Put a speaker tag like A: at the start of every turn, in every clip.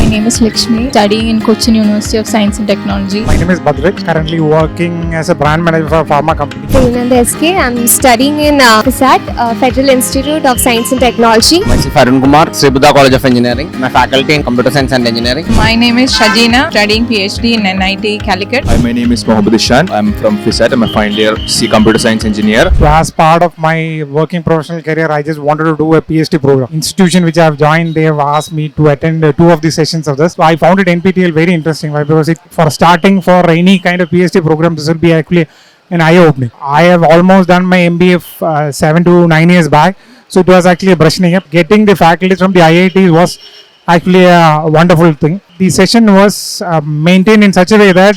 A: name is Lakshmi, studying in Cochin University of Science and Technology.
B: My name is Badrich, currently working as a brand manager for a pharma company.
C: Nanda SK, I'm studying in FISAT, Federal Institute of Science and Technology.
D: Myself Arun Kumar, Sri Buddha College of Engineering. My faculty in Computer Science and Engineering.
E: My name is Shajina, studying PhD in NIT Calicut.
F: Hi, my name is Mohammed Ishan. I'm from FISAT. I'm a final year C Computer Science Engineer.
B: So as part of my working professional career, I just wanted to do a PhD program. Institution which I have joined, they have asked me to attend 2 of the sessions of this. So I found it NPTEL very interesting. Why? Because for starting for any kind of PhD program, this will be actually an eye-opening. I have almost done my MBA 7 to 9 years back. So it was actually a brushing up. Getting the faculties from the IIT was actually a wonderful thing. The session was maintained in such a way that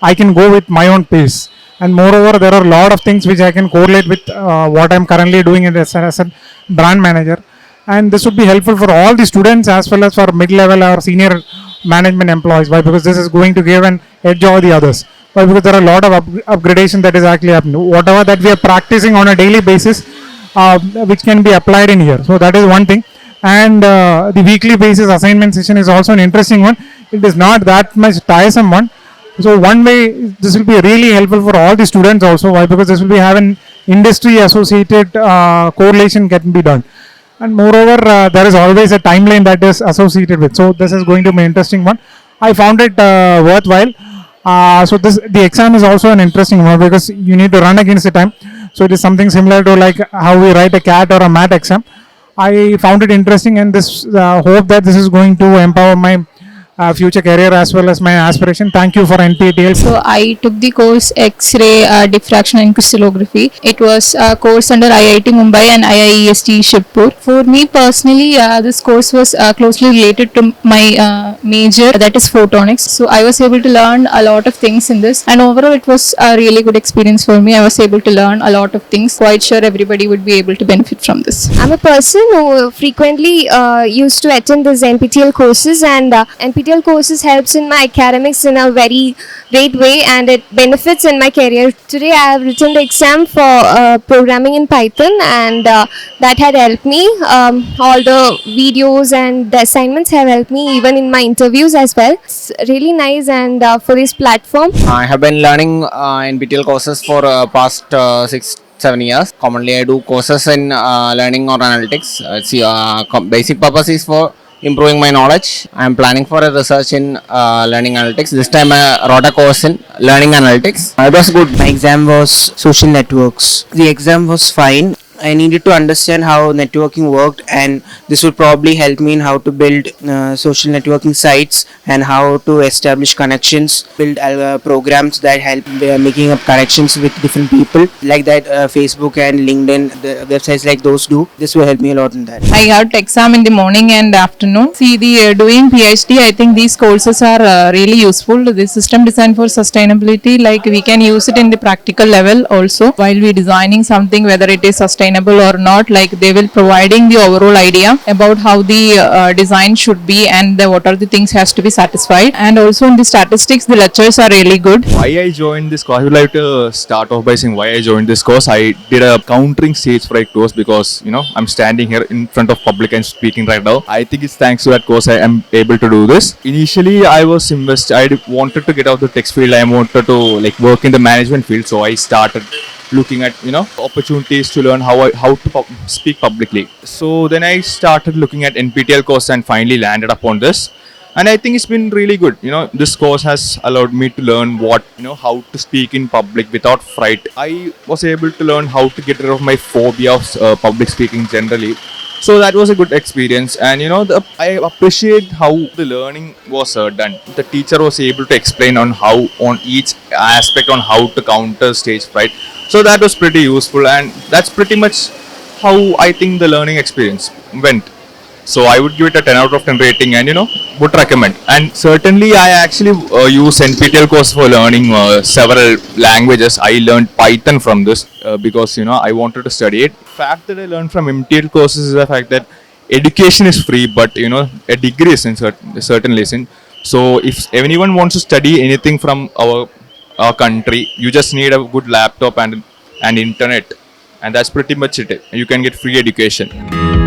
B: I can go with my own pace. And moreover, there are a lot of things which I can correlate with what I'm currently doing as a brand manager. And this would be helpful for all the students as well as for mid-level or senior management employees. Why? Because this is going to give an edge over the others. Why? Because there are a lot of upgradation that is actually happening. Whatever that we are practicing on a daily basis, which can be applied in here. So that is one thing. And the weekly basis assignment session is also an interesting one. It is not that much tiresome one. So one way this will be really helpful for all the students also. Why? Because this will be having industry associated correlation can be done. And moreover, there is always a timeline that is associated with. So this is going to be an interesting one. I found it worthwhile. So the exam is also an interesting one because you need to run against the time. So it is something similar to like how we write a CAT or a MAT exam. I found it interesting, and this hope that this is going to empower my future career as well as my aspiration. Thank you for NPTEL.
A: So I took the course X-ray diffraction and crystallography. It was a course under IIT Mumbai and IIEST Shibpur. For me personally, this course was closely related to my major, that is photonics. So I was able to learn a lot of things in this, and overall it was a really good experience for me. I was able to learn a lot of things. Quite sure everybody would be able to benefit from this.
C: I'm a person who frequently used to attend these NPTEL courses, and NPTEL courses helps in my academics in a very great way, and it benefits in my career. Today I have written the exam for programming in Python, and that had helped me. All the videos and the assignments have helped me even in my interviews as well. It's really nice, and for this platform.
D: I have been learning NPTEL courses for past 6-7 years. Commonly, I do courses in learning or analytics. Basic purpose is for improving my knowledge. I am planning for a research in learning analytics. This time I wrote a course in learning analytics. It was good.
G: My exam was social networks. The exam was fine. I needed to understand how networking worked, and this would probably help me in how to build social networking sites and how to establish connections, build programs that help making up connections with different people, like that Facebook and LinkedIn, the websites like those do. This will help me a lot in that.
E: I had exam in the morning and afternoon. See, the doing PhD, I think these courses are really useful. The system design for sustainability, like we can use it in the practical level also while we designing something, whether it is sustainable or not. Like they will providing the overall idea about how the design should be, and what are the things has to be satisfied. And also in the statistics, the lectures are really good.
F: Why I joined this course? I would like to start off by saying why I joined this course. I did a countering stage fright course because I'm standing here in front of public and speaking right now. I think it's thanks to that course I am able to do this. Initially, I wanted to get out of the tech field. I wanted to work in the management field, so I started looking at opportunities to learn how to speak publicly. So then I started looking at NPTEL course and finally landed upon this, and I think it's been really good. This course has allowed me to learn how to speak in public without fright. I was able to learn how to get rid of my phobia of public speaking generally. So that was a good experience, and I appreciate how the learning was done. The teacher was able to explain on each aspect on how to counter stage fright. So that was pretty useful, and that's pretty much how I think the learning experience went. So I would give it a 10 out of 10 rating, and would recommend. And certainly I actually use NPTEL course for learning several languages. I learned Python from this because I wanted to study it. The fact that I learned from NPTEL courses is the fact that education is free, but a degree is in certainly is in. So if anyone wants to study anything from our country, you just need a good laptop and internet, and that's pretty much it. You can get free education.